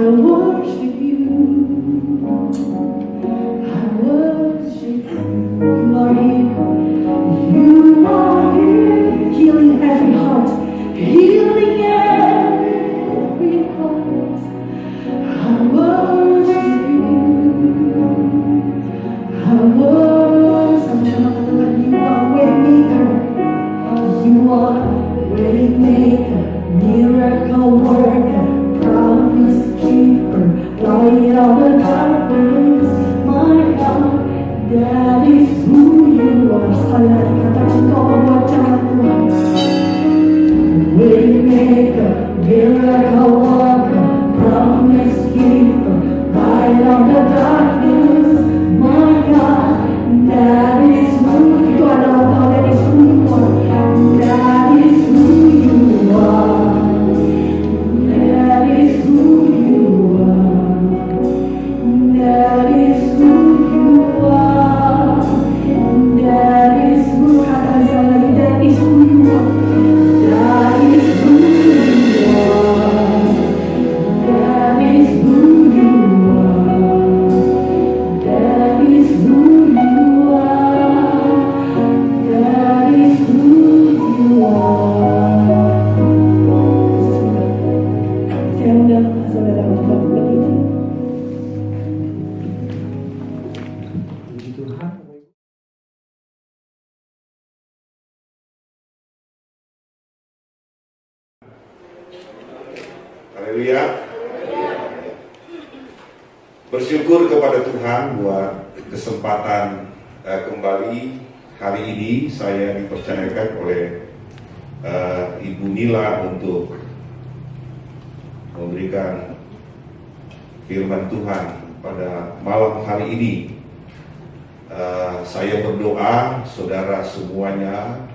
worship you. I worship you. You are here. You are here. Healing every heart. Healing every heart. I worship you. I worship you. You are waymaker. You are waymaker. Miracle worker. Promise keeper. Light of the darkness. My God, that is who you are. Saya katakan kau membaca Tuhan. Waymaker, miracle worker, promise keeper, light of the darkness, my God, that is who you are. That is who you are. That is who you are. That is who you are. That is who you are. That is who, kata saya lagi, that is who you are. That is who you are. That is who you are. That is who you are. That is who you are. Saya undang saudara untuk berdiri. Puji Tuhan. Haleluya. Bersyukur kepada Tuhan buat kesempatan kembali hari ini saya dipercayakan oleh Ibu Nila untuk memberikan firman Tuhan pada malam hari ini. Saya berdoa saudara semuanya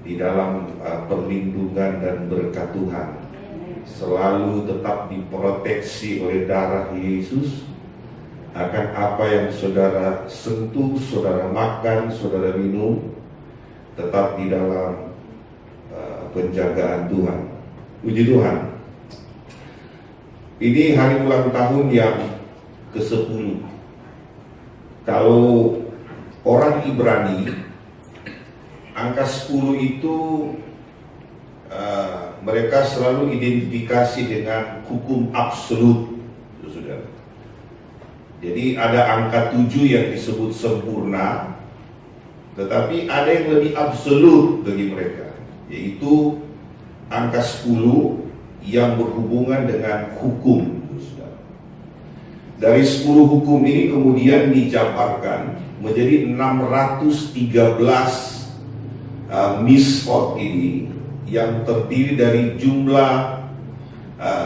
di dalam perlindungan dan berkat Tuhan selalu tetap diproteksi oleh darah Yesus. Akan apa yang saudara sentuh, saudara makan, saudara minum, tetap di dalam penjagaan Tuhan. Puji Tuhan. Ini hari ulang tahun yang ke-10. Kalau orang Ibrani, angka 10 itu mereka selalu identifikasi dengan hukum absolut, saudara. Jadi ada angka 7 yang disebut sempurna, tetapi ada yang lebih absolut bagi mereka, yaitu angka 10 yang berhubungan dengan hukum, saudara. Dari 10 hukum ini kemudian dijabarkan menjadi 613 mitzvot ini, yang terdiri dari jumlah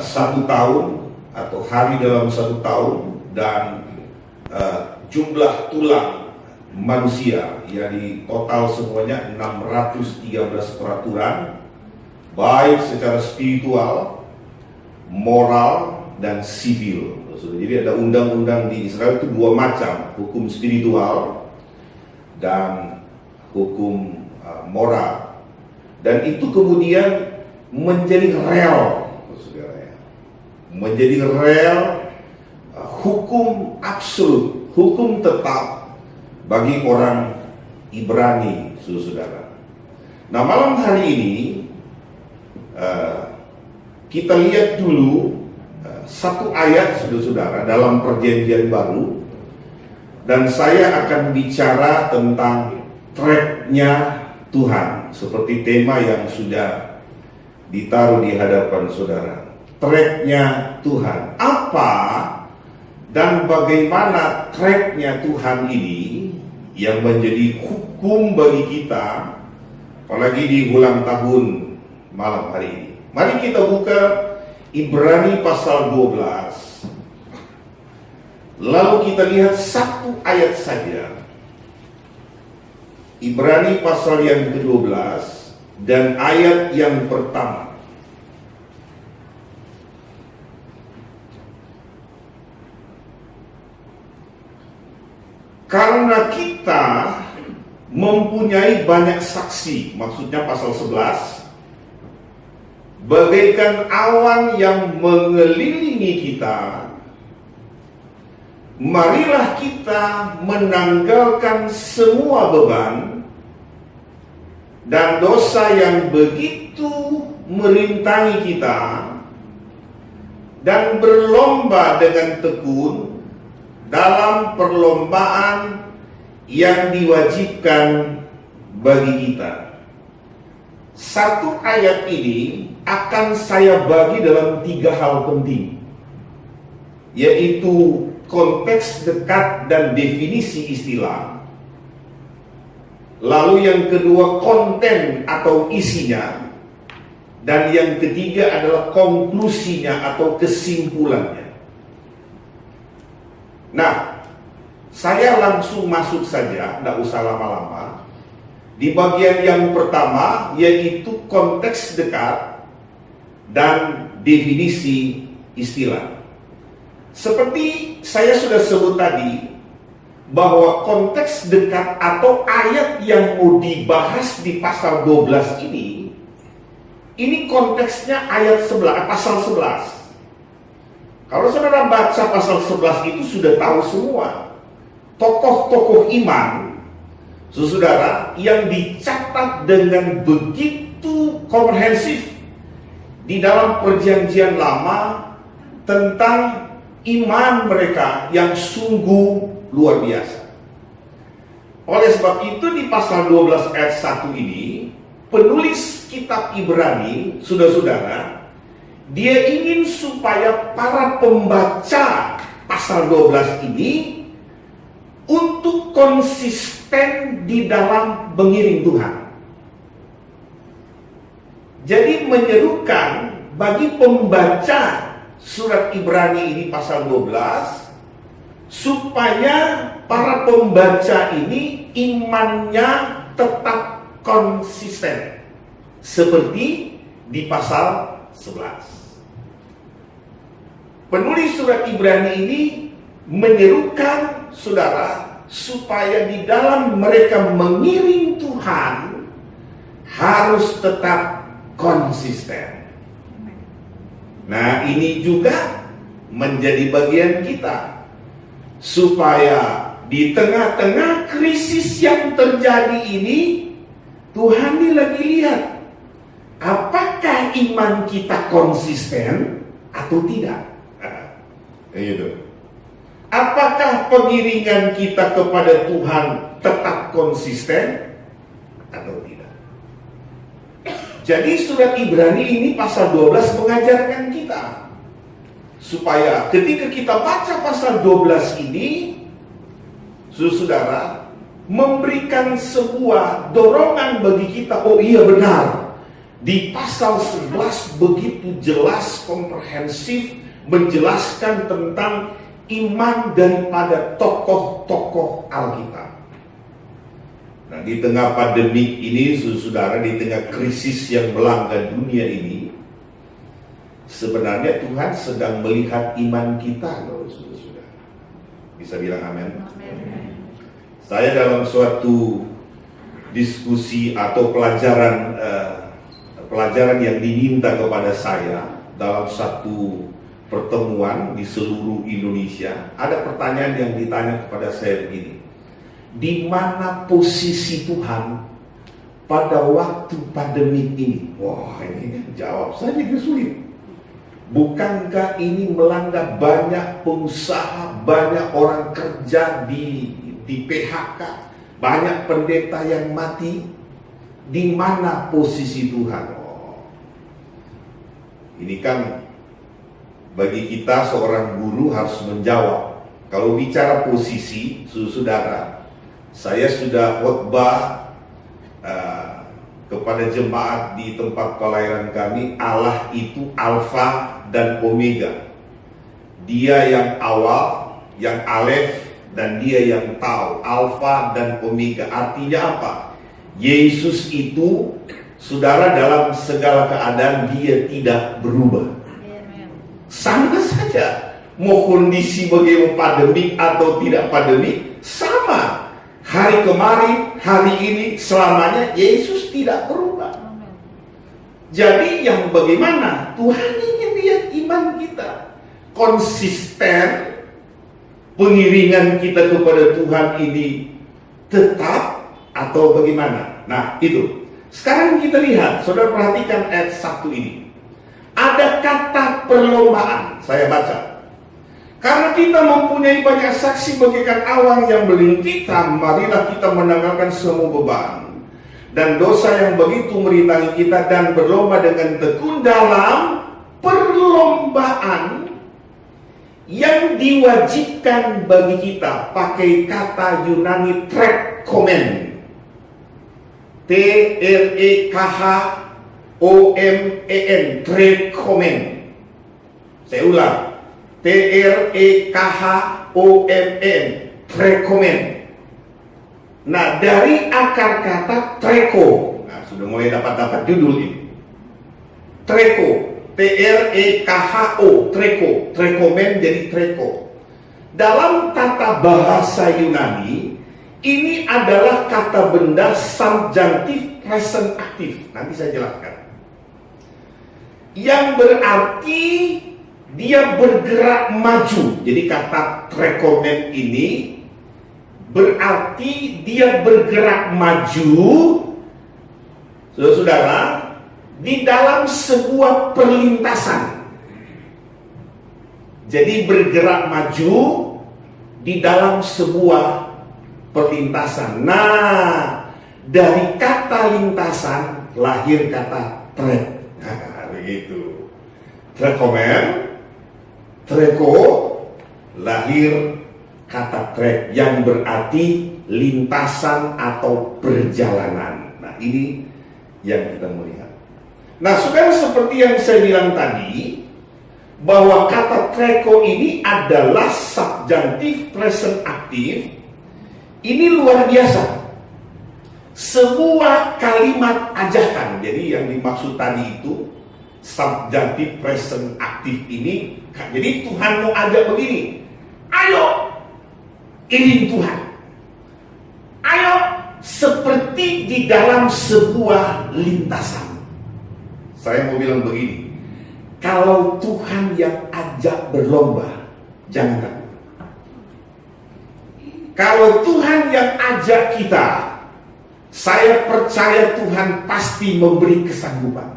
1 tahun atau hari dalam 1 tahun dan jumlah tulang manusia, jadi total semuanya 613 peraturan, baik secara spiritual, moral, dan sivil. Jadi ada undang-undang di Israel itu 2 macam, hukum spiritual dan hukum moral. Dan itu kemudian menjadi real, saudara, menjadi real, hukum absolut, hukum tetap bagi orang Ibrani, saudara. Nah, malam hari ini kita lihat dulu satu ayat, saudara, dalam Perjanjian Baru, dan saya akan bicara tentang track-nya Tuhan, seperti tema yang sudah ditaruh di hadapan saudara. Track-nya Tuhan, apa dan bagaimana track-nya Tuhan ini yang menjadi hukum bagi kita, apalagi di ulang tahun malam hari ini. Mari kita buka Ibrani pasal 12. Lalu kita lihat satu ayat saja. Ibrani pasal yang ke-12 dan ayat yang pertama. Karena kita mempunyai banyak saksi, maksudnya pasal 11, bagaikan awan yang mengelilingi kita, marilah kita menanggalkan semua beban dan dosa yang begitu merintangi kita, dan berlomba dengan tekun dalam perlombaan yang diwajibkan bagi kita. Satu ayat ini akan saya bagi dalam 3 hal penting, yaitu konteks dekat dan definisi istilah. Lalu yang kedua, konten atau isinya. Dan yang ketiga adalah konklusinya atau kesimpulannya. Nah, saya langsung masuk saja, tidak usah lama-lama. Di bagian yang pertama, yaitu konteks dekat dan definisi istilah. Seperti saya sudah sebut tadi, bahwa konteks dekat atau ayat yang mau dibahas di pasal 12 ini konteksnya ayat 11, pasal 11. Kalau saudara baca pasal 11 itu sudah tahu semua tokoh-tokoh iman, saudara, yang dicatat dengan begitu komprehensif di dalam perjanjian lama tentang iman mereka yang sungguh luar biasa. Oleh sebab itu di pasal 12 ayat 1 ini, penulis kitab Ibrani, saudara-saudara, dia ingin supaya para pembaca pasal 12 ini untuk konsisten di dalam mengiring Tuhan. Jadi menyerukan bagi pembaca surat Ibrani ini pasal 12 supaya para pembaca ini imannya tetap konsisten seperti di pasal 11. Penulis surat Ibrani ini menyerukan saudara supaya di dalam mereka mengiring Tuhan harus tetap konsisten. Nah, ini juga menjadi bagian kita supaya di tengah-tengah krisis yang terjadi ini, Tuhan ini lagi lihat apakah iman kita konsisten atau tidak. Gitu. Apakah pengiringan kita kepada Tuhan tetap konsisten atau tidak. Jadi surat Ibrani ini pasal 12 mengajarkan kita supaya ketika kita baca pasal 12 ini, saudara, memberikan sebuah dorongan bagi kita. Oh iya benar, di pasal 11 begitu jelas, komprehensif, menjelaskan tentang iman daripada tokoh-tokoh Alkitab. Nah, di tengah pandemik ini, saudara, di tengah krisis yang melanda dunia ini, sebenarnya Tuhan sedang melihat iman kita, loh, saudara. Bisa bilang amin? Saya dalam suatu diskusi atau pelajaran yang diminta kepada saya dalam satu pertemuan di seluruh Indonesia, ada pertanyaan yang ditanya kepada saya begini: di mana posisi Tuhan pada waktu pandemi ini? Wah, ini jawab saja sulit. Bukankah ini melanda banyak pengusaha, banyak orang kerja di PHK, banyak pendeta yang mati? Di mana posisi Tuhan? Oh, ini kan bagi kita seorang guru harus menjawab. Kalau bicara posisi, saudara, saya sudah khotbah kepada jemaat di tempat pelayanan kami, Allah itu Alfa dan Omega. Dia yang awal, yang Alef, dan dia yang Tau, Alfa dan Omega. Artinya apa? Yesus itu, saudara, dalam segala keadaan dia tidak berubah. Sama saja, mau kondisi bagaimana, pandemik atau tidak pandemik, sama. Hari kemarin, hari ini, selamanya Yesus tidak berubah. Jadi yang bagaimana? Tuhan ingin lihat iman kita konsisten, pengiringan kita kepada Tuhan ini tetap atau bagaimana? Nah itu. Sekarang kita lihat, saudara perhatikan ayat 1 ini. Ada kata perlombaan, saya baca. Karena kita mempunyai banyak saksi bagaikan awan yang melilit kita, marilah kita menanggalkan semua beban dan dosa yang begitu merintangi kita dan berlomba dengan tekun dalam perlombaan yang diwajibkan bagi kita. Pakai kata Yunani trekomen, T-R-E-K-H-O-M-E-N, trekomen. Saya ulang, T-R-E-K-H-O-M-E-N, trekomen. Nah, dari akar kata treko, nah sudah mulai dapat judul ini. Treko, T-R-E-K-H-O, treko, trekomen jadi treko. Dalam tata bahasa Yunani, ini adalah kata benda subjunctive present aktif. Nanti saya jelaskan. Yang berarti dia bergerak maju. Jadi kata trekomen ini berarti dia bergerak maju, saudara-saudara, di dalam sebuah perlintasan. Jadi bergerak maju di dalam sebuah perlintasan. Nah, dari kata lintasan lahir kata trek. Nah, begitu. Trekomen, treko, lahir kata trek yang berarti lintasan atau perjalanan. Nah, ini yang kita melihat. Nah, saudara, seperti yang saya bilang tadi, bahwa kata treko ini adalah subjunctive present aktif. Ini luar biasa. Sebuah kalimat ajakan. Jadi yang dimaksud tadi itu subjunctive present aktif ini. Jadi Tuhan mau ajak begini, ayo iring Tuhan, ayo seperti di dalam sebuah lintasan. Saya mau bilang begini, kalau Tuhan yang ajak berlomba, jangan takut. Kalau Tuhan yang ajak kita, saya percaya Tuhan pasti memberi kesanggupan.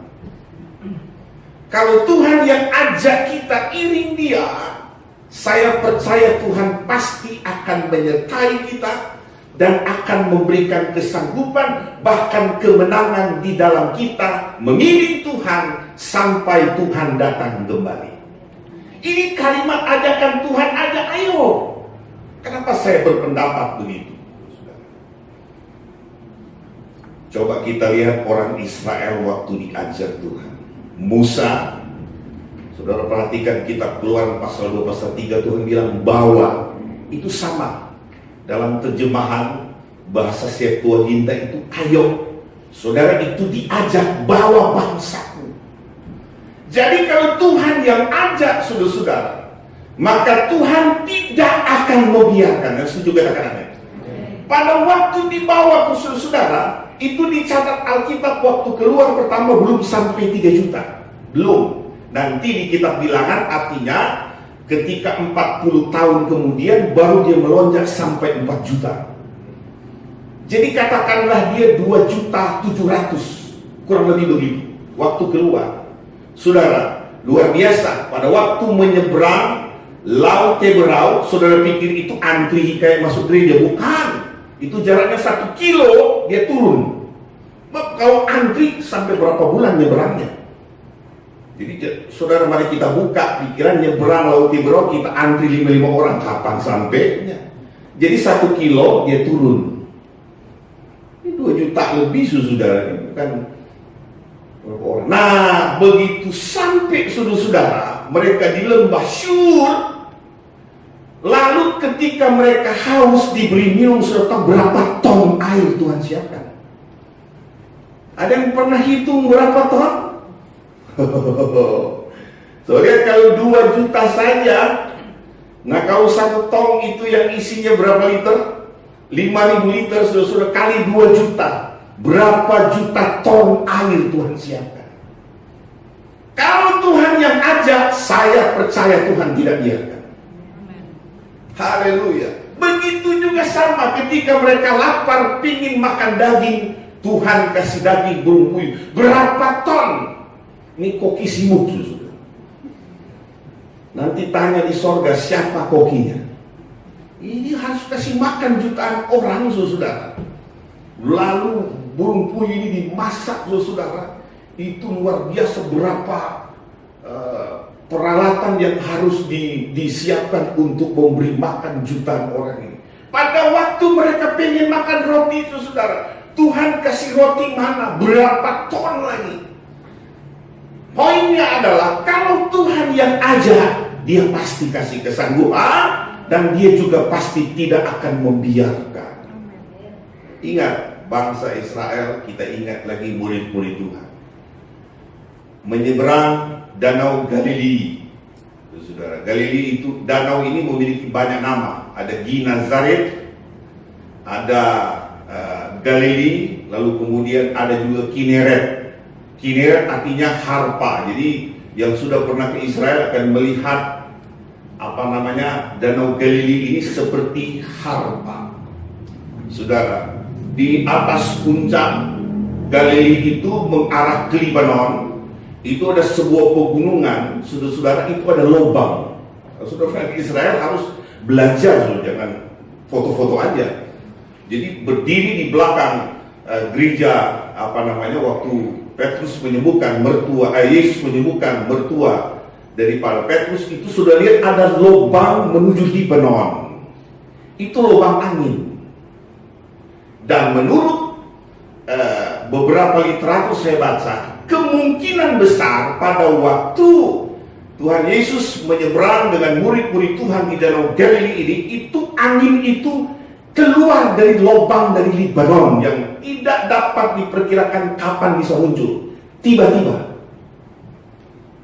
Kalau Tuhan yang ajak kita iring Dia, saya percaya Tuhan pasti akan menyertai kita dan akan memberikan kesanggupan, bahkan kemenangan di dalam kita mengiring Tuhan sampai Tuhan datang kembali. Ini kalimat ajakan Tuhan, ajak ayo. Kenapa saya berpendapat begitu? Coba kita lihat orang Israel waktu diajar Tuhan. Musa, saudara perhatikan kitab Keluaran pasal 2 pasal 3, Tuhan bilang bawa. Itu sama dalam terjemahan bahasa Septuaginta itu ayo. Saudara, itu diajak bawa bangsaku. Jadi kalau Tuhan yang ajak saudara-saudara, maka Tuhan tidak akan membiarkan. Dan setuju katakan amin. Pada waktu dibawa ke saudara, itu dicatat Alkitab waktu keluar pertama belum sampai 3 juta. Belum. Nanti di kitab Bilangan artinya ketika 40 tahun kemudian baru dia melonjak sampai 4 juta. Jadi katakanlah dia 2.700.000, kurang lebih begitu waktu keluar. Saudara, luar biasa. Pada waktu menyeberang Laut Teberau, saudara pikir itu antri kayak masuk gereja? Bukan. Itu jaraknya 1 kilo dia turun. Kalau antri sampai berapa bulan nyeberangnya? Jadi saudara, mari kita buka pikiran nyeberang Laut Teberau, kita antri 5 orang, kapan sampainya? Jadi 1 kilo dia turun. Ini 2 juta lebih saudara, bukan berapa orang. Nah, begitu sampai saudara-saudara, mereka di lembah Syur. Lalu ketika mereka haus diberi minum, serta berapa ton air Tuhan siapkan? Ada yang pernah hitung berapa ton? Soalnya kalau 2 juta saja, nah kalau 1 ton itu yang isinya berapa liter? 5.000 liter, sudah kali 2 juta. Berapa juta ton air Tuhan siapkan? Kalau Tuhan yang ajak, saya percaya Tuhan tidak biarkan. Haleluya. Begitu juga sama ketika mereka lapar, pingin makan daging, Tuhan kasih daging burung puyuh. Berapa ton? Ini koki simut, saudara. Nanti tanya di sorga siapa kokinya. Ini harus kasih makan jutaan orang, saudara. Lalu burung puyuh ini dimasak, saudara. Itu luar biasa berapa peralatan yang harus disiapkan untuk memberi makan jutaan orang ini. Pada waktu mereka pengen makan roti itu, saudara, Tuhan kasih roti mana? Berapa ton lagi? Poinnya adalah kalau Tuhan yang ajak, dia pasti kasih kesanggupan dan dia juga pasti tidak akan membiarkan. Ingat, bangsa Israel, kita ingat lagi murid-murid Tuhan menyeberang Danau Galili. Saudara, Galili itu, danau ini memiliki banyak nama. Ada Genesaret, ada Galili, lalu kemudian ada juga Kineret. Kineret artinya harpa. Jadi yang sudah pernah ke Israel akan melihat Danau Galili ini seperti harpa. Saudara, di atas puncak Galili itu mengarah ke Lebanon, itu ada sebuah pegunungan, saudara-saudara, itu ada lubang. Saudara di Israel harus belajar, jangan foto-foto aja. Jadi berdiri di belakang gereja waktu Petrus menyembuhkan mertua, Yesus menyembuhkan mertua daripada Petrus, itu sudah lihat ada lubang menuju Lebanon. Itu lubang angin. Dan menurut beberapa literatur saya baca, kemungkinan besar pada waktu Tuhan Yesus menyeberang dengan murid-murid Tuhan di Danau Galili ini, itu angin itu keluar dari lubang dari Lebanon yang tidak dapat diperkirakan kapan bisa muncul. Tiba-tiba.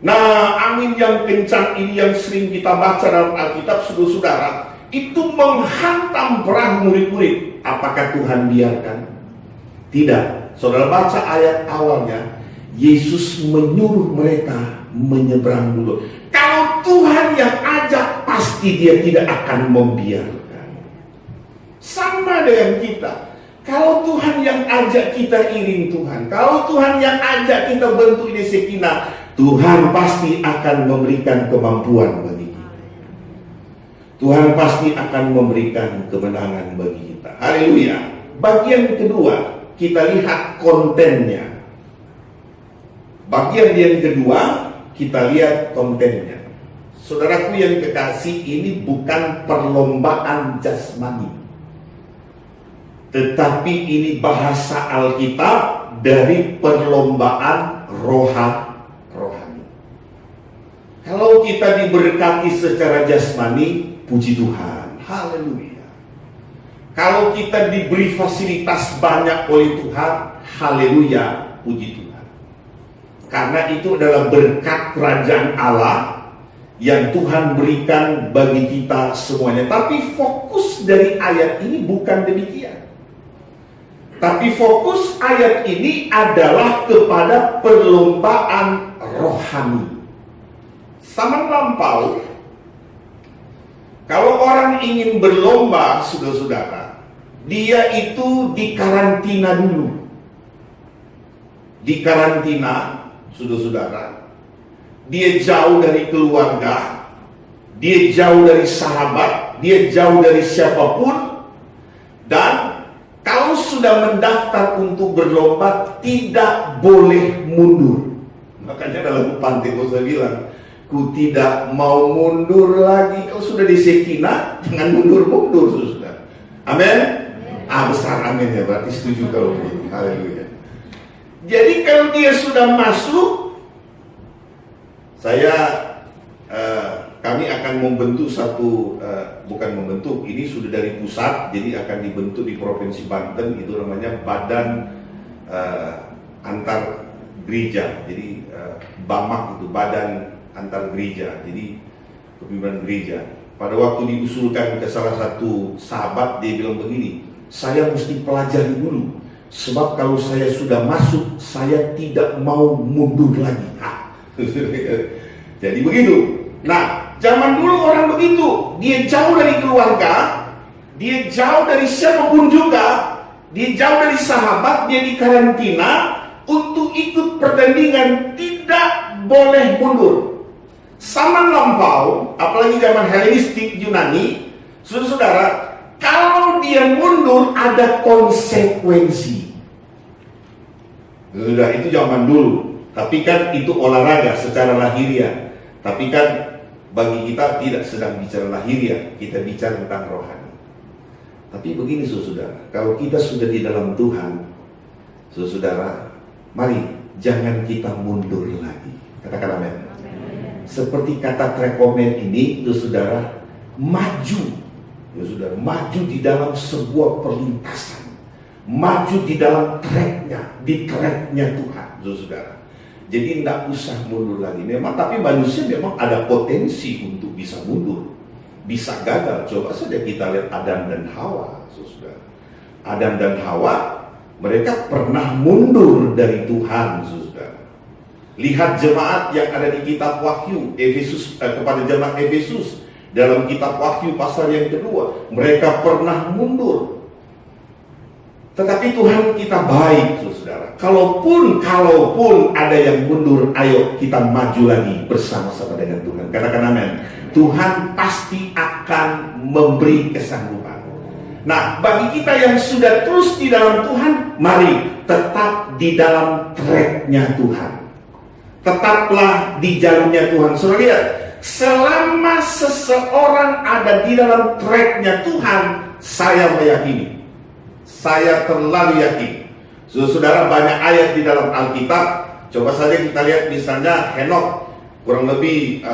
Nah, angin yang kencang ini yang sering kita baca dalam Alkitab, saudara-saudara, itu menghantam perahu murid-murid. Apakah Tuhan biarkan? Tidak. Saudara baca ayat awalnya, Yesus menyuruh mereka menyeberang dulu. Kalau Tuhan yang ajak, pasti dia tidak akan membiarkan. Sama dengan kita. Kalau Tuhan yang ajak kita iring Tuhan, kalau Tuhan yang ajak kita bentuk ini Shekinah, Tuhan pasti akan memberikan kemampuan bagi kita. Tuhan pasti akan memberikan kemenangan bagi kita. Haleluya. Bagian kedua, kita lihat kontennya. Bagian yang kedua, kita lihat kontennya. Saudaraku yang kekasih, ini bukan perlombaan jasmani, tetapi ini bahasa Alkitab dari perlombaan rohani. Kalau kita diberkati secara jasmani, puji Tuhan, haleluya. Kalau kita diberi fasilitas banyak oleh Tuhan, haleluya, puji Tuhan. Karena itu adalah berkat kerajaan Allah yang Tuhan berikan bagi kita semuanya. Tapi fokus dari ayat ini bukan demikian. Tapi fokus ayat ini adalah kepada perlombaan rohani. Zaman lampau, kalau orang ingin berlomba, saudara-saudara, dia itu dikarantina dulu. Dikarantina, saudara-saudara, dia jauh dari keluarga, dia jauh dari sahabat, dia jauh dari siapapun, dan kalau sudah mendaftar untuk berlomba, tidak boleh mundur. Makanya dalam Pantai saya bilang, ku tidak mau mundur lagi. Kalau sudah di Shekinah, jangan mundur-mundur, saudara. Amin? Besar amin ya, berarti setuju kalau begini. Haleluya. Jadi kalau dia sudah masuk, kami akan membentuk satu, bukan membentuk, ini sudah dari pusat, jadi akan dibentuk di Provinsi Banten, itu namanya Badan Antar Gereja. Jadi BAMAK itu Badan Antar Gereja, jadi kepimpinan gereja. Pada waktu diusulkan ke salah satu sahabat, dia bilang begini, saya mesti pelajari dulu. Sebab kalau saya sudah masuk, saya tidak mau mundur lagi. Jadi begitu. Nah, zaman dulu orang begitu, dia jauh dari keluarga, dia jauh dari siapapun juga, dia jauh dari sahabat, dia di karantina untuk ikut pertandingan, tidak boleh mundur. Zaman lampau, apalagi zaman Helenistik Yunani, saudara-saudara, kalau dia mundur ada konsekuensi. Sudah, itu zaman dulu. Tapi kan itu olahraga secara lahiriah. Tapi kan bagi kita tidak sedang bicara lahiriah, kita bicara tentang rohani. Tapi begini saudara, kalau kita sudah di dalam Tuhan, saudara, mari jangan kita mundur lagi. Katakan amin. Seperti kata Trekomen ini, saudara, maju. Saudara, maju di dalam sebuah perlintasan, maju di dalam tracknya, di tracknya Tuhan, saudara. Jadi tidak usah mundur lagi. Memang, tapi manusia memang ada potensi untuk bisa mundur, bisa gagal. Coba saja kita lihat Adam dan Hawa, saudara. Adam dan Hawa, mereka pernah mundur dari Tuhan, saudara. Lihat jemaat yang ada di kitab Wahyu, Efesus, kepada jemaat Efesus, dalam kitab Wahyu pasal yang kedua, mereka pernah mundur. Tetapi Tuhan kita baik, saudara. Kalaupun ada yang mundur, ayo kita maju lagi bersama-sama dengan Tuhan. Katakan amin. Tuhan pasti akan memberi kesanggupan. Nah, bagi kita yang sudah terus di dalam Tuhan, mari tetap di dalam tracknya Tuhan. Tetaplah di jalurnya Tuhan. Saudara lihat, selama seseorang ada di dalam tracknya Tuhan, saya meyakini, saya terlalu yakin. Saudara, banyak ayat di dalam Alkitab. Coba saja kita lihat misalnya Henok, kurang lebih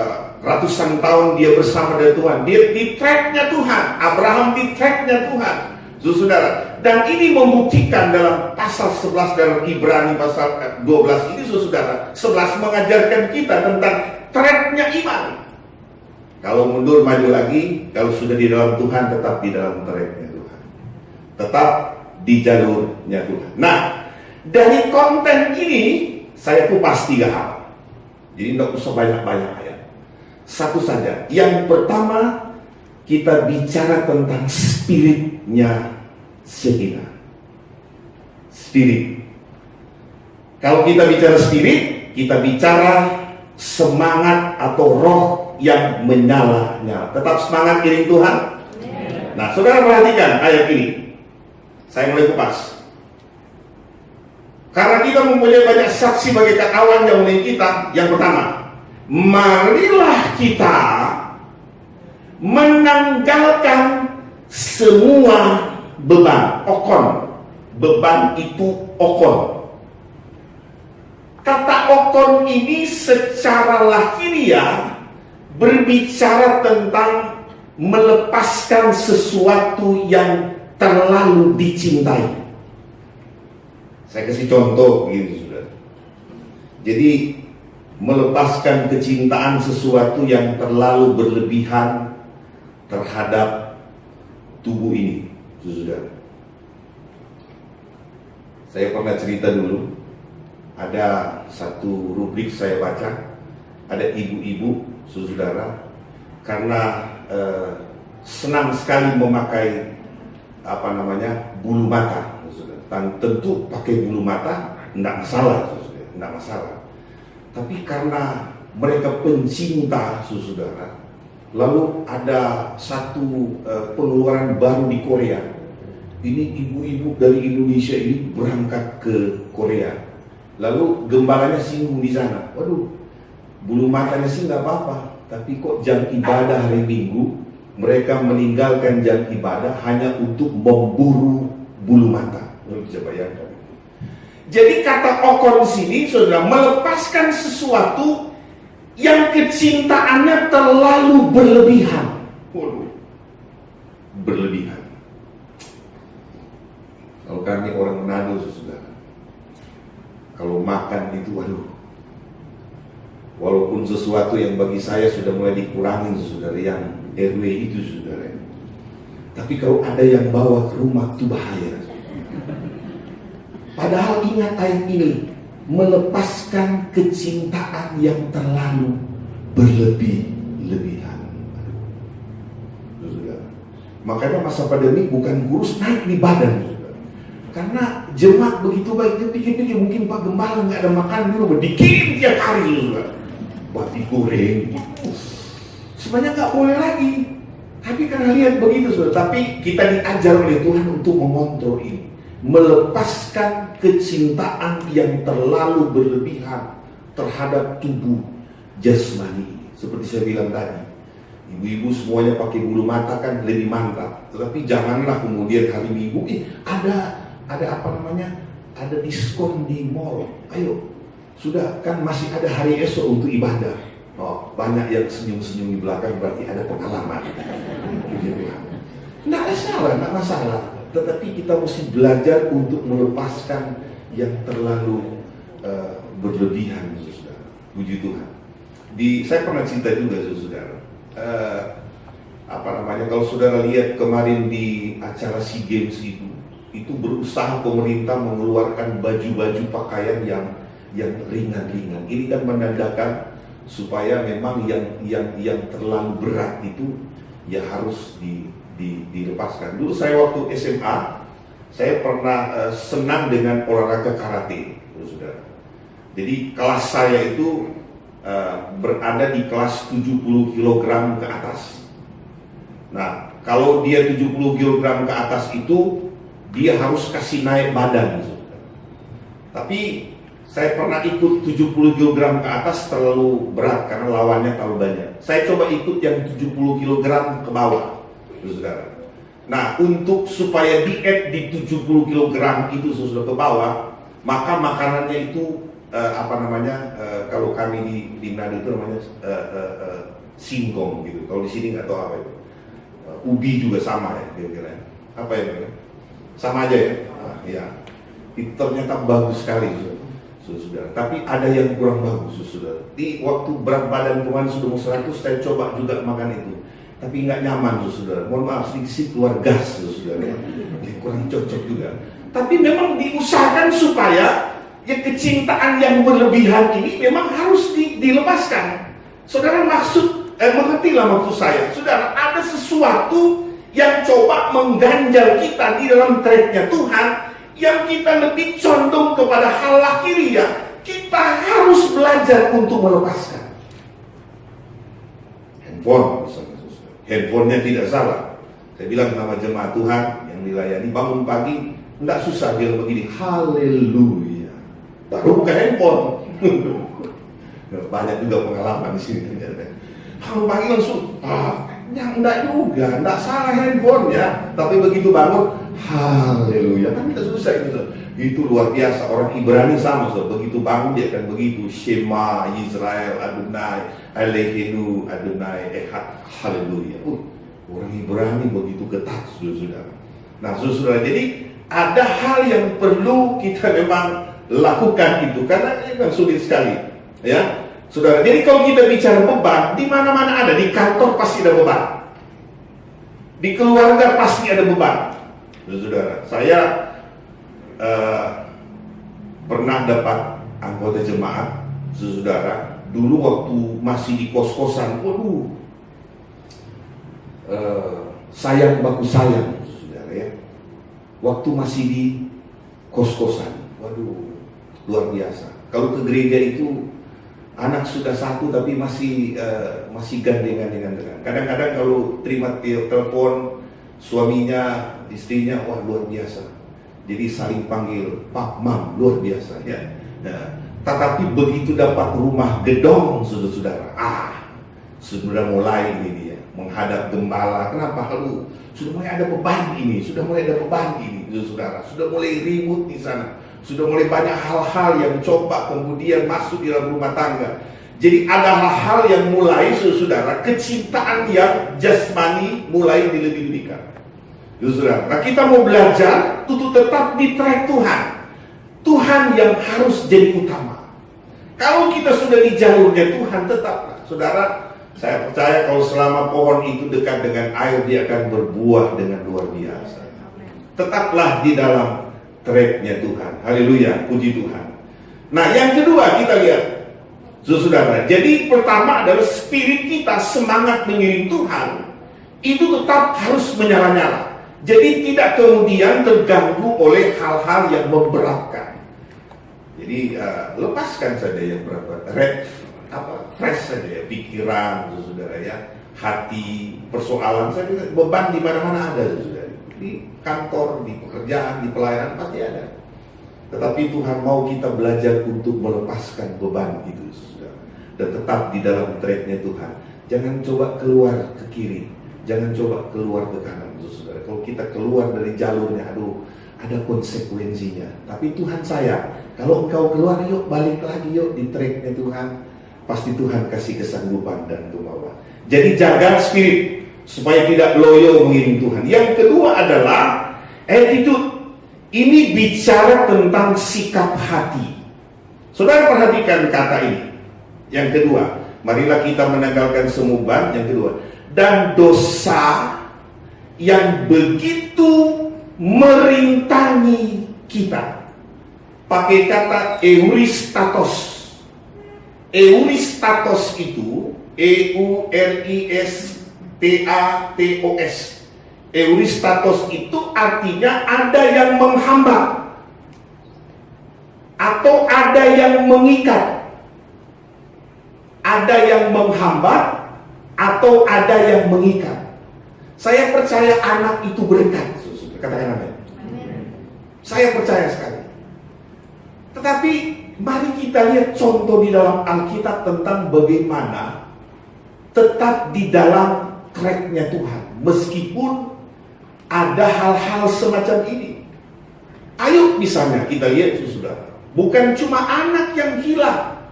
ratusan tahun dia bersama dengan Tuhan. Dia di tracknya Tuhan. Abraham di tracknya Tuhan, saudara. Dan ini membuktikan dalam pasal 11 dalam Ibrani pasal 12 ini, saudara. 11 mengajarkan kita tentang tracknya iman. Kalau mundur maju lagi, kalau sudah di dalam Tuhan tetap di dalam tracknya Tuhan, tetap di jalurnya Tuhan. Nah, dari konten ini saya kupas 3 hal. Jadi tidak usah banyak-banyak ayat. Satu saja. Yang pertama, kita bicara tentang spiritnya Shekhinah. Spirit. Kalau kita bicara spirit, kita bicara semangat atau roh yang menyala-nyala. Tetap semangat iring Tuhan. Nah, saudara perhatikan ayat ini. Saya mulai kupas. Karena kita mempunyai banyak saksi bagi kawan yang memiliki kita. Yang pertama, marilah kita menanggalkan semua beban. Okon. Beban itu okon. Kata okon ini secara lahiriah berbicara tentang melepaskan sesuatu yang terlalu dicintai. Saya kasih contoh begini, saudara. Jadi melepaskan kecintaan sesuatu yang terlalu berlebihan terhadap tubuh ini, saudara. Saya pernah cerita dulu, ada satu rubrik saya baca, ada ibu-ibu, saudara, karena senang sekali memakai bulu mata, saudara. Dan tentu pakai bulu mata tidak masalah, saudara, tidak masalah. Tapi karena mereka pencinta, saudara, lalu ada satu pengeluaran baru di Korea. Ini ibu-ibu dari Indonesia ini berangkat ke Korea. Lalu gembalanya singgung di sana. Waduh, bulu matanya sih nggak apa-apa, tapi kok jam ibadah hari Minggu mereka meninggalkan jam ibadah hanya untuk memburu bulu mata. Lalu bisa bayangkan. Jadi kata okon sini, saudara, melepaskan sesuatu yang kecintaannya terlalu berlebihan. Waduh, berlebihan. Kalau kami orang Manado, saudara, kalau makan itu, waduh, walaupun sesuatu yang bagi saya sudah mulai dikurangi, saudara, yang RW itu, saudara, tapi kalau ada yang bawa ke rumah itu bahaya. Padahal ingat ayat ini, melepaskan kecintaan yang terlalu berlebih-lebihan. Makanya masa pandemi bukan kurus, naik di badan. Karena jemaat begitu baik, dia pikir-pikir mungkin Pak Gembala nggak ada makan di rumah, dikirim tiap hari, buat digoreng. Sebenarnya nggak boleh lagi. Tapi karena lihat begitu, saudara. Tapi kita diajar oleh Tuhan untuk mengontrol ini, melepaskan kecintaan yang terlalu berlebihan terhadap tubuh jasmani. Seperti saya bilang tadi, ibu-ibu semuanya pakai bulu mata kan lebih mantap. Tetapi janganlah kemudian hari Minggu ada apa namanya, ada diskon di mall. Ayo, sudah kan masih ada hari esok untuk ibadah. Oh, banyak yang senyum-senyum di belakang, berarti ada pengalaman. Nggak masalah. Tetapi kita mesti belajar untuk melepaskan yang terlalu berlebihan, saudara. Puji Tuhan. Saya pernah cerita juga, saudara. Kalau saudara lihat kemarin di acara SEA Games itu berusaha pemerintah mengeluarkan baju-baju pakaian yang ringan-ringan. Ini kan menandakan supaya memang yang terlalu berat itu ya harus dilepaskan. Dulu saya waktu SMA, saya pernah senang dengan olahraga karate, saudara. Jadi kelas saya itu berada di kelas 70 kg ke atas. Nah, kalau dia 70 kg ke atas itu, dia harus kasih naik badan, saudara. Tapi saya pernah ikut 70 kg ke atas terlalu berat karena lawannya terlalu banyak. Saya coba ikut yang 70 kg ke bawah, saudara. Nah, untuk supaya diet di 70 kg itu sudah ke bawah, maka makanannya itu kalau kami di Manado itu namanya singkong gitu. Kalau di sini nggak tahu apa itu. Ubi juga sama ya, kira-kira. Apa ya? Sama aja ya. Nah, ya. Itu ternyata bagus sekali, saudara. Tapi ada yang kurang bagus, saudara. Di waktu berat badan kemarin sudah mau 100, saya coba juga makan itu. Tapi nggak nyaman, saudara. Mohon maaf, sedikit keluar gas, saudara. Kurang cocok juga. Tapi memang diusahakan supaya ya kecintaan yang berlebihan ini memang harus dilepaskan. Saudara mengertilah maksud saya. Saudara, ada sesuatu yang coba mengganjal kita di dalam tracknya Tuhan, yang kita lebih condong kepada hal lahiriah. Kita harus belajar untuk melepaskan. Handphone, handphonenya tidak salah. Saya bilang sama jemaat Tuhan yang dilayani, bangun pagi, tidak susah bilang begini, haleluya. Baru buka handphone. Banyak juga pengalaman di sini ternyata. Bangun pagi langsung, enggak juga, enggak salah handphonenya. Tapi begitu bangun, haleluya. Kan kita susah gitu. Itu luar biasa. Orang Ibrani sama, so. Begitu bangun dia akan begitu. Shema Israel Adonai Eloheinu Adonai Echad. Haleluya. Orang Ibrani begitu ketat, saudara. Nah, saudara, jadi ada hal yang perlu kita memang lakukan itu karena ini kan sulit sekali, ya, saudara. Jadi kalau kita bicara beban, di mana-mana ada. Di kantor pasti ada beban, di keluarga pasti ada beban, saudara. Saya pernah dapat anggota jemaat, saudara, dulu waktu masih di kos-kosan. Sayang baku sayang, saudara, ya. Waktu masih di kos-kosan, luar biasa. Kalau ke gereja itu anak sudah satu tapi masih gandengan dengan. Kadang-kadang kalau terima telepon suaminya, istrinya, luar biasa. Jadi saling panggil Pak, Mam, luar biasa ya. Nah, tetapi begitu dapat rumah gedong, saudara-saudara, sudah mulai ini dia menghadap gembala. Kenapa? Sudah mulai ada beban ini, saudara. Sudah mulai ribut di sana. Sudah mulai banyak hal-hal yang coba kemudian masuk di dalam rumah tangga. Jadi ada hal-hal yang mulai, saudara, kecintaan yang jasmani mulai dilebih-lebihkan, saudara. Nah, kita mau belajar untuk tetap di track Tuhan. Tuhan yang harus jadi utama. Kalau kita sudah di jalurnya Tuhan, tetaplah, saudara. Saya percaya kalau selama pohon itu dekat dengan air, dia akan berbuah dengan luar biasa. Tetaplah di dalam tracknya Tuhan. Haleluya, puji Tuhan. Nah, yang kedua kita lihat, saudara. Jadi pertama adalah spirit kita, semangat mengiring Tuhan itu tetap harus menyala-nyala. Jadi tidak kemudian terganggu oleh hal-hal yang memberatkan. Jadi lepaskan saja yang berat, fresh saja ya, pikiran, saudara ya, hati, persoalan saja, beban di mana-mana ada, saudara. Di kantor, di pekerjaan, di pelayanan pasti ada. Tetapi Tuhan mau kita belajar untuk melepaskan beban itu, saudara, dan tetap di dalam tracknya Tuhan. Jangan coba keluar ke kiri, jangan coba keluar ke kanan, saudara. Kalau kita keluar dari jalurnya, aduh, ada konsekuensinya. Tapi Tuhan sayang, kalau engkau keluar, yuk balik lagi yuk di tracknya Tuhan. Pasti Tuhan kasih kesanggupan dan kemauan. Jadi jaga spirit supaya tidak loyo mengiring Tuhan. Yang kedua adalah attitude. Ini bicara tentang sikap hati. Saudara perhatikan kata ini. Yang kedua, marilah kita menanggalkan semua beban. Yang kedua, dan dosa yang begitu merintangi kita. Pakai kata euristatos. Euristatos itu EURISTATOS. Euristatos itu artinya ada yang menghambat atau ada yang mengikat. Ada yang menghambat atau ada yang mengikat. Saya percaya anak itu berkat. Katakan amin. Saya percaya sekali. Tetapi mari kita lihat contoh di dalam Alkitab tentang bagaimana tetap di dalam tracknya Tuhan, meskipun ada hal-hal semacam ini. Ayo misalnya kita lihat, saudara, bukan cuma anak yang hilang,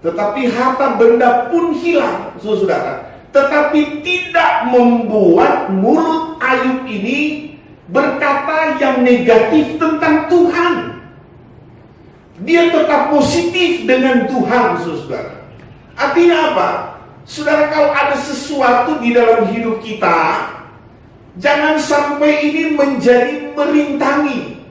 tetapi harta benda pun hilang, saudara. Tetapi tidak membuat mulut Ayub ini berkata yang negatif tentang Tuhan. Dia tetap positif dengan Tuhan, saudara. Artinya apa? Saudara, kalau ada sesuatu di dalam hidup kita, jangan sampai ini menjadi merintangi,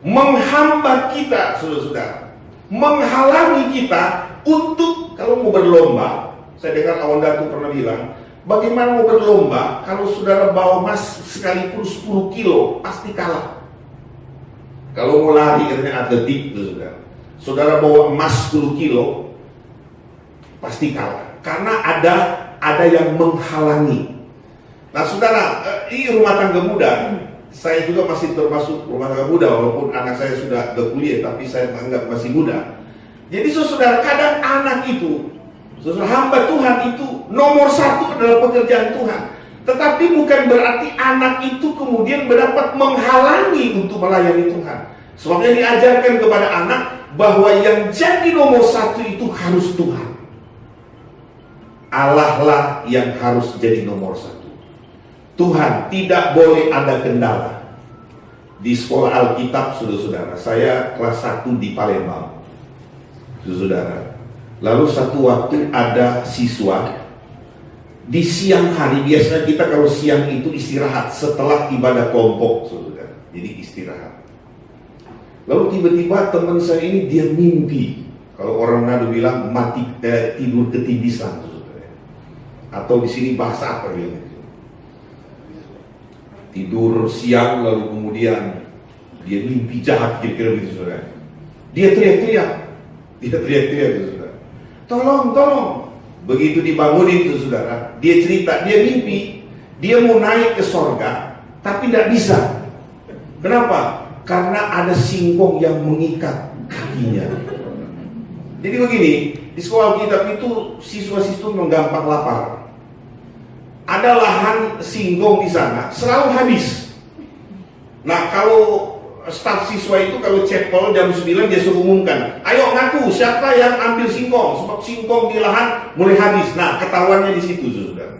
menghambat kita, saudara-saudara, menghalangi kita untuk, kalau mau berlomba. Saya dengar Awan Datu pernah bilang, bagaimana mau berlomba kalau saudara bawa emas sekalipun 10 kilo, pasti kalah. Kalau mau lari, katanya atletik, saudara, saudara bawa emas 10 kilo, pasti kalah. Karena ada yang menghalangi. Nah, saudara, ini rumah tangga muda. Saya juga masih termasuk rumah tangga muda, walaupun anak saya sudah berkuliah, tapi saya menganggap masih muda. Jadi, saudara, kadang anak itu, saudara, hamba Tuhan itu nomor 1 adalah pekerjaan Tuhan. Tetapi bukan berarti anak itu kemudian mendapat menghalangi untuk melayani Tuhan. Sebabnya diajarkan kepada anak bahwa yang jadi nomor 1 itu harus Tuhan. Allah lah yang harus jadi nomor 1. Tuhan tidak boleh ada kendala. Di sekolah Alkitab, saudara-saudara, saya kelas 1 di Palembang, saudara. Lalu satu waktu ada siswa di siang hari, biasanya kita kalau siang itu istirahat setelah ibadah kelompok, saudara. Jadi istirahat. Lalu tiba-tiba teman saya ini dia mimpi. Kalau orang Nado bilang tidur ketibisan, saudara. Atau di sini bahasa apa bilang? Tidur siang lalu kemudian dia mimpi jahat, kira-kira begitu, saudara. Dia teriak-teriak, saudara. Tolong. Begitu dibangunin, saudara, dia cerita, dia mimpi, dia mau naik ke sorga, tapi tidak bisa. Kenapa? Karena ada singkong yang mengikat kakinya. Jadi begini, di sekolah Alkitab itu siswa-siswa menggampang lapar. Ada lahan singkong di sana, selalu habis. Nah, kalau staf siswa itu kalau chapel jam 9 dia suruh umumkan, ayo ngaku siapa yang ambil singkong, sebab singkong di lahan mulai habis. Nah, ketahuannya di situ, saudara.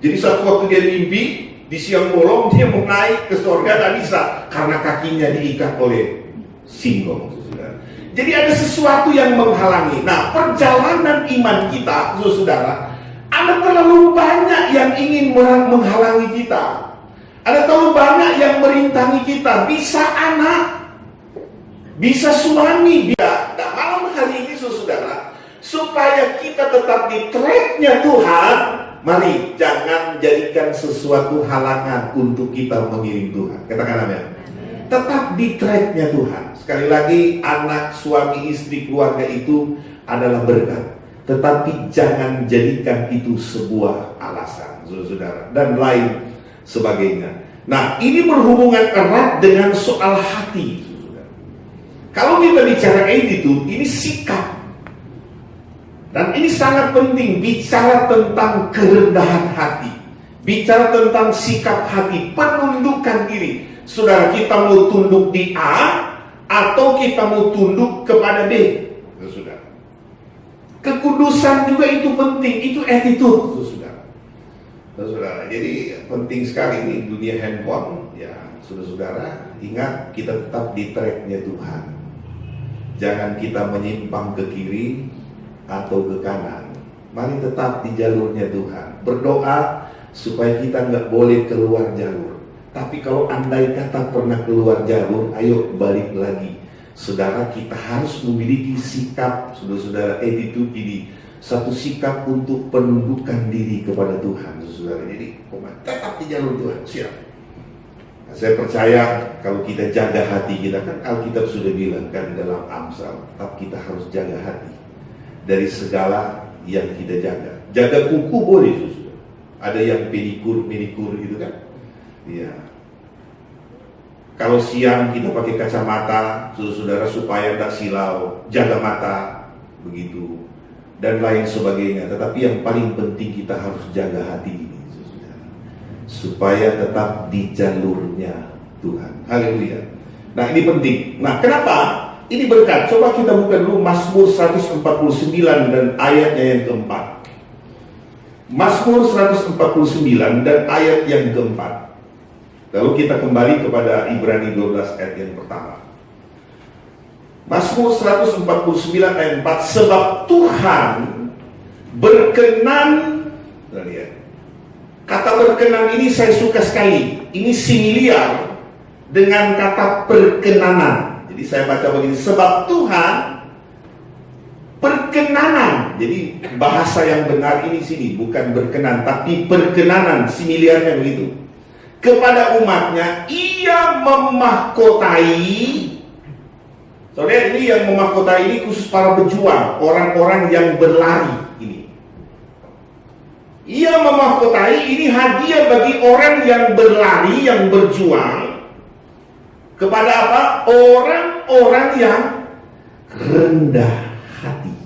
Jadi satu waktu dia mimpi di siang bolong, dia mau naik ke surga, tak bisa karena kakinya diikat oleh singkong, saudara. Jadi ada sesuatu yang menghalangi. Nah, perjalanan iman kita, saudara, ada terlalu banyak yang ingin menghalangi kita. Ada terlalu banyak yang merintangi kita. Bisa anak, bisa suami, Nah, malam hari ini saudara, supaya kita tetap di tracknya Tuhan, mari jangan jadikan sesuatu halangan untuk kita mengiring Tuhan. Katakan amin. Tetap di tracknya Tuhan. Sekali lagi, anak, suami, istri, keluarga itu adalah berkat. Tetapi jangan jadikan itu sebuah alasan, saudara, dan lain sebagainya. Nah, ini berhubungan erat dengan soal hati, saudara. Kalau kita bicara attitude, ini sikap. Dan ini sangat penting, bicara tentang kerendahan hati, bicara tentang sikap hati, penundukan diri. Saudara, kita mau tunduk di A atau kita mau tunduk kepada B, saudara. Kekudusan juga itu penting, itu attitude, saudara. Saudara, jadi penting sekali ini dunia handphone, ya, saudara-saudara, ingat kita tetap di tracknya Tuhan. Jangan kita menyimpang ke kiri atau ke kanan. Mari tetap di jalurnya Tuhan. Berdoa supaya kita nggak boleh keluar jalur. Tapi kalau andai kata pernah keluar jalur, ayo balik lagi. Saudara, kita harus memiliki sikap, saudara-saudara, attitude ini. Satu sikap untuk penundukan diri kepada Tuhan, saudara. Jadi, tetap di jalur Tuhan, siap. Nah, saya percaya kalau kita jaga hati kita, kan Alkitab sudah bilang kan dalam Amsal, tetap kita harus jaga hati dari segala yang kita jaga. Jaga kuku boleh, saudara. Ada yang pedikur gitu kan. Iya. Kalau siang kita pakai kacamata, saudara, supaya tidak silau, jaga mata, begitu, dan lain sebagainya. Tetapi yang paling penting kita harus jaga hati ini, saudara, supaya tetap di jalurnya Tuhan. Haleluya. Nah, ini penting. Nah, kenapa? Ini berkat. Coba kita buka dulu Mazmur 149 dan ayatnya yang keempat. Mazmur 149 dan ayat yang keempat. Lalu kita kembali kepada Ibrani 12 ayat yang pertama. Mazmur 149 ayat 4. Sebab Tuhan berkenan. Lihat. Kata berkenan ini saya suka sekali. Ini similiar dengan kata perkenanan. Jadi saya baca begini. Sebab Tuhan perkenanan. Jadi bahasa yang benar ini sini bukan berkenan, tapi perkenanan, similiarnya begitu. Kepada umatnya, ia memahkotai. Saudara, ini yang memahkotai ini khusus para pejuang, orang-orang yang berlari ini. Ia memahkotai, ini hadiah bagi orang yang berlari, yang berjuang. Kepada apa? Orang-orang yang rendah hati.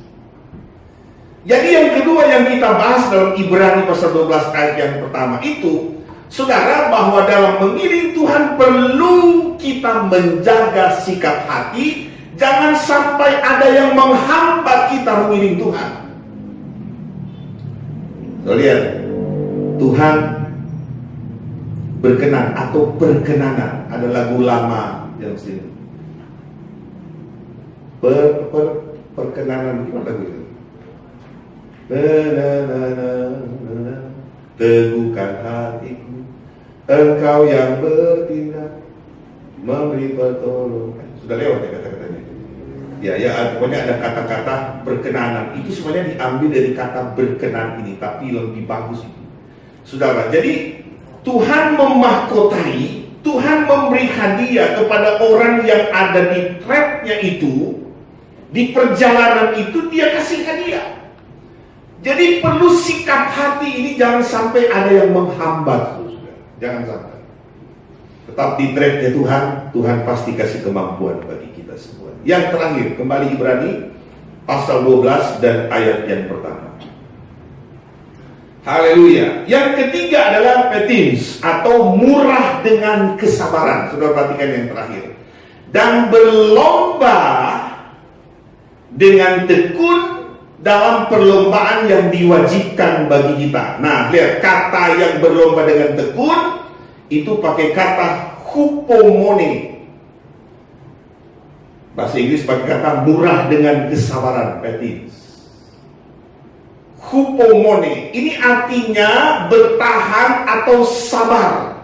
Jadi yang kedua yang kita bahas dalam Ibrani pasal 12 ayat yang pertama itu, saudara, bahwa dalam mengiring Tuhan perlu kita menjaga sikap hati. Jangan sampai ada yang menghambat kita mengiring Tuhan. So, lihat, Tuhan berkenan atau perkenanan. Ada lagu lama yang sini. Perkenanan, gimana lagu itu? Teguhkan hatiku, Engkau yang bertindak, memberi pertolongan. Sudah lewat ya kata-katanya. Ya, pokoknya ada kata-kata berkenanan. Itu sebenarnya diambil dari kata berkenan ini, tapi lebih bagus itu. Saudara, jadi Tuhan memahkotai, Tuhan memberi hadiah kepada orang yang ada di tracknya itu, di perjalanan itu dia kasih hadiah. Jadi perlu sikap hati ini jangan sampai ada yang menghambat, saudara. Jangan sampai. Tetap di tracknya Tuhan, Tuhan pasti kasih kemampuan bagi kita semua. Yang terakhir, kembali Ibrani pasal 12 dan ayat yang pertama. Haleluya. Yang ketiga adalah petins atau murah dengan kesabaran. Saudara perhatikan yang terakhir. Dan berlomba dengan tekun dalam perlombaan yang diwajibkan bagi kita. Nah, lihat kata yang berlomba dengan tekun itu pakai kata hupomone. Bahasa Inggris pakai kata murah dengan kesabaran, petins. Hupomone, ini artinya bertahan atau sabar.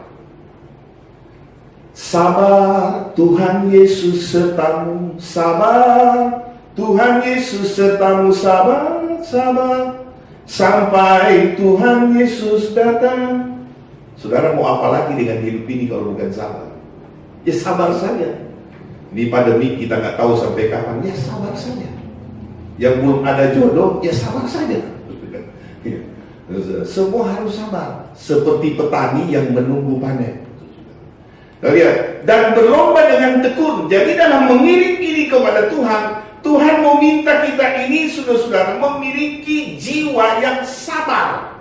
Sabar, Tuhan Yesus sertamu. Sabar, Tuhan Yesus sertamu. Sabar, sabar, sampai Tuhan Yesus datang. Saudara mau apa lagi dengan hidup ini kalau bukan sabar? Ya sabar saja. Ini pandemi kita nggak tahu sampai kapan. Ya sabar saja. Yang belum ada jodoh, ya sabar saja. Semua harus sabar. Seperti petani yang menunggu panen. Lihat, dan berlomba dengan tekun. Jadi dalam mengiring diri kepada Tuhan, Tuhan meminta kita ini, saudara-saudara, memiliki jiwa yang sabar.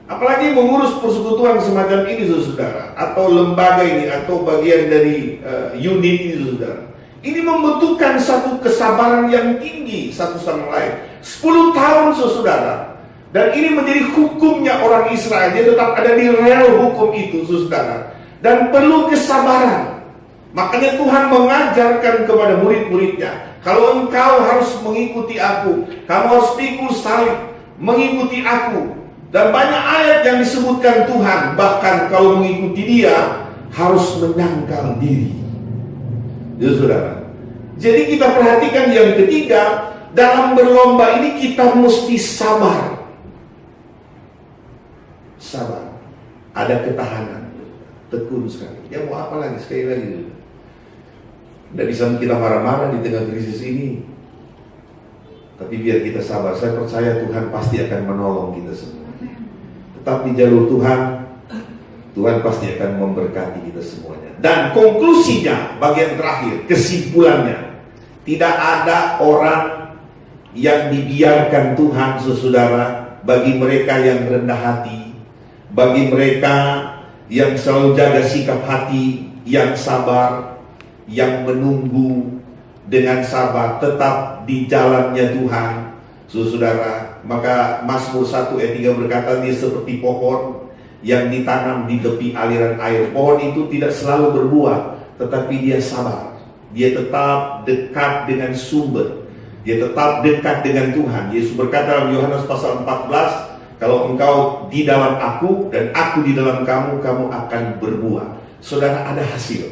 Apalagi mengurus persekutuan semacam ini, saudara, atau lembaga ini, atau bagian dari unit ini, saudara. Ini membutuhkan satu kesabaran yang tinggi satu sama lain. 10 tahun, saudara. Dan ini menjadi hukumnya orang Israel. Dia tetap ada di rel hukum itu, saudara. Dan perlu kesabaran. Makanya Tuhan mengajarkan kepada murid-muridnya, kalau engkau harus mengikuti aku, kamu harus pikul salib, mengikuti aku. Dan banyak ayat yang disebutkan Tuhan, bahkan kalau mengikuti dia harus menangkal diri. Ya saudara. Jadi kita perhatikan yang ketiga, dalam berlomba ini kita mesti sabar. Sabar. Ada ketahanan. Tekun sekali. Ya mau apa lagi, sekali lagi. Tidak bisa kita marah-marah di tengah krisis ini. Tapi biar kita sabar. Saya percaya Tuhan pasti akan menolong kita semua. Tetap di jalur Tuhan, Tuhan pasti akan memberkati kita semuanya. Dan konklusinya, bagian terakhir, kesimpulannya, tidak ada orang yang dibiarkan Tuhan, saudara, bagi mereka yang rendah hati, bagi mereka yang selalu jaga sikap hati, yang sabar, yang menunggu dengan sabar, tetap di jalannya Tuhan, saudara. Maka Mazmur 1 ayat 3 berkata, dia seperti pohon yang ditanam di tepi aliran air. Pohon itu tidak selalu berbuah, tetapi dia sabar. Dia tetap dekat dengan sumber. Dia tetap dekat dengan Tuhan. Yesus berkata dalam Yohanes pasal 14, kalau engkau di dalam aku dan aku di dalam kamu, kamu akan berbuah. Saudara, ada hasil.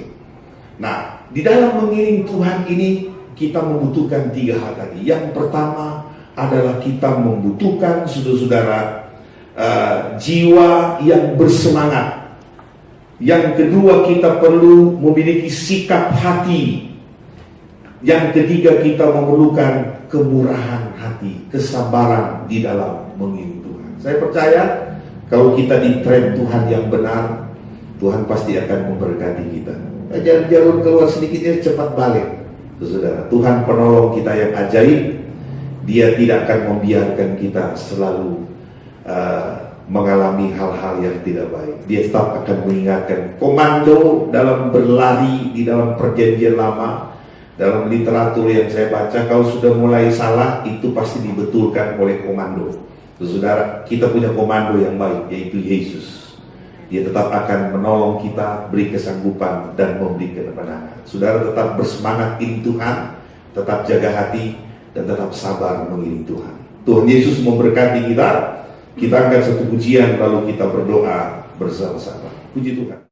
Nah, di dalam mengiring Tuhan ini kita membutuhkan 3 hal tadi. Yang pertama adalah kita membutuhkan, saudara-saudara, jiwa yang bersemangat. Yang kedua, kita perlu memiliki sikap hati. Yang ketiga, kita memerlukan kemurahan hati, kesabaran di dalam mengiring Tuhan. Saya percaya kalau kita di tren Tuhan yang benar, Tuhan pasti akan memberkati kita. Jalur keluar sedikitnya cepat balik, saudara. Tuhan penolong kita yang ajaib. Dia tidak akan membiarkan kita selalu mengalami hal-hal yang tidak baik. Dia tetap akan mengingatkan. Komando dalam berlari di dalam perjanjian lama, dalam literatur yang saya baca, kalau sudah mulai salah, itu pasti dibetulkan oleh komando. Saudara, kita punya komando yang baik, yaitu Yesus. Dia tetap akan menolong kita, beri kesanggupan, dan memberi kemenangan. Saudara tetap bersemangat in Tuhan, tetap jaga hati, dan tetap sabar mengiring Tuhan. Tuhan Yesus memberkati kita. Kita angkat satu pujian lalu kita berdoa bersama-sama. Puji Tuhan.